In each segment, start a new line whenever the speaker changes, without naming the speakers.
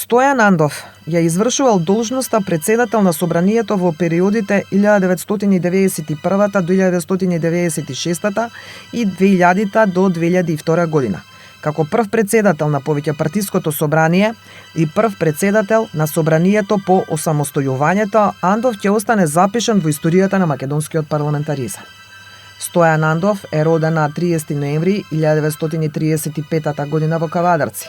Стојан Андов ја извршувал должноста председател на Собранието во периодите 1991-1996 и 2000 до 2002 година, како прв председател на повеќепартиското собрание и прв председател на Собранието по осамостојувањето. Андов ќе остане запишан во историјата на македонскиот парламентаризам. Стојан Андов е роден на 30 ноември 1935 година во Кавадарци.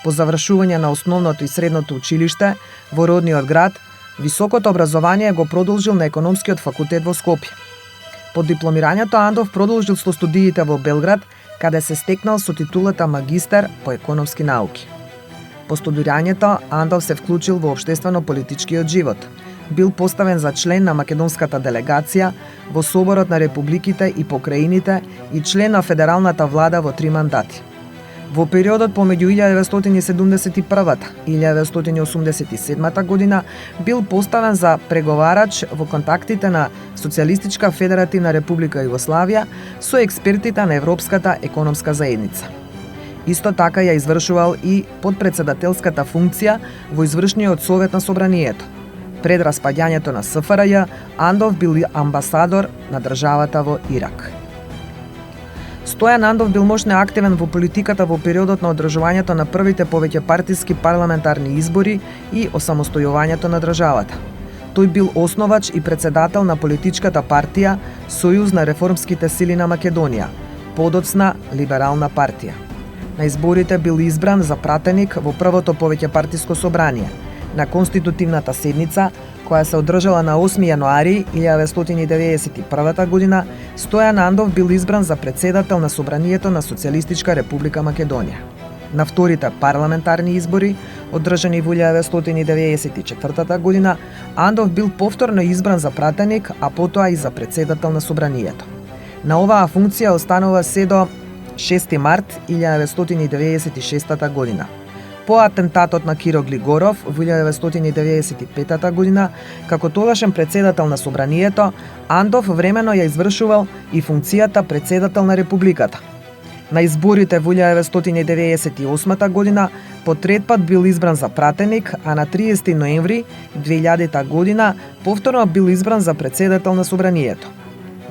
По завршување на основното и средното училиште во родниот град, високото образование го продолжил на економскиот факултет во Скопје. По дипломирањето Андов продолжил со студиите во Белград, каде се стекнал со титулата магистар по економски науки. По студирањето Андов се вклучил во општествено-политичкиот живот. Бил поставен за член на македонската делегација во Соборот на републиките и покраините и член на федералната влада во 3 мандати. Во периодот помеѓу 1971 и 1987 година бил поставен за преговарач во контактите на Социјалистичка федеративна република Југославија со експертите на Европската економска заедница. Исто така ја извршувал и подпредседателската функција во извршниот совет на Собранието. Пред распаѓањето на СФРЈ, Андов бил амбасадор на државата во Ирак. Стојан Андов бил мощно активен во политиката во периодот на одржувањето на првите повеќепартиски парламентарни избори и осамостојувањето на државата. Тој бил основач и председател на политичката партија Сојуз на реформските сили на Македонија, подоцна Либерална партија. На изборите бил избран за пратеник во првото повеќепартиско собрание. На конститутивната седница, која се одржала на 8 јануари 1991 година, Стојан Андов бил избран за председател на Собранието на Социјалистичка република Македонија. На вторите парламентарни избори, одржани во 1994 година, Андов бил повторно избран за пратеник, а потоа и за председател на Собранието. На оваа функција останува се до 6 март 1996 година. По атентатот на Киро Глигоров во 1995 година, како тогашен председател на Собранието, Андов времено ја извршувал и функцијата председател на Републиката. На изборите во 1998 година по трет пат бил избран за пратеник, а на 30 ноември 2000 година повторно бил избран за председател на Собранието.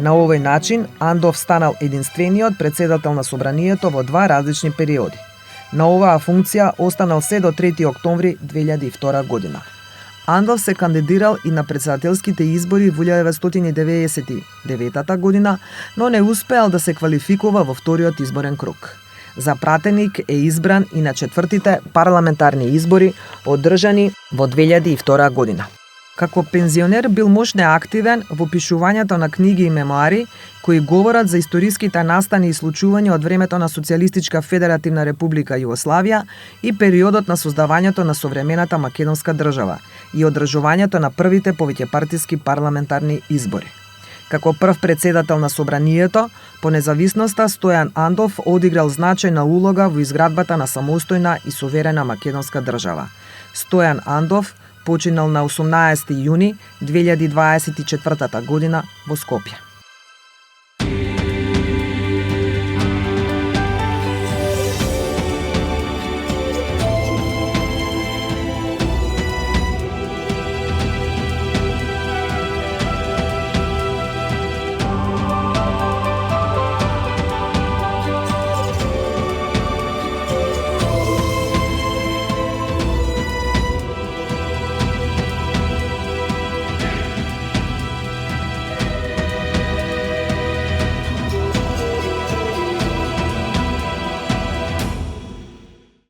На овој начин Андов станал единствениот председател на Собранието во 2 различни периоди. На оваа функција останал се до 3 октомври 2002 година. Андов се кандидирал и на председателските избори во 1999 година, но не успеал да се квалификува во вториот изборен круг. За пратеник е избран и на 4-тите парламентарни избори, одржани во 2002 година. Како пензионер бил мощно активен во пишувањето на книги и мемоари кои говорат за историските настани и случувања од времето на Социјалистичка федеративна република Југославија и периодот на создавањето на современата македонска држава и одржувањето на првите повеќепартиски парламентарни избори. Како прв председател на Собранието, по независноста Стојан Андов одиграл значајна улога во изградбата на самостојна и суверена македонска држава. Стојан Андов починал на 18 јуни 2024 година во Скопје.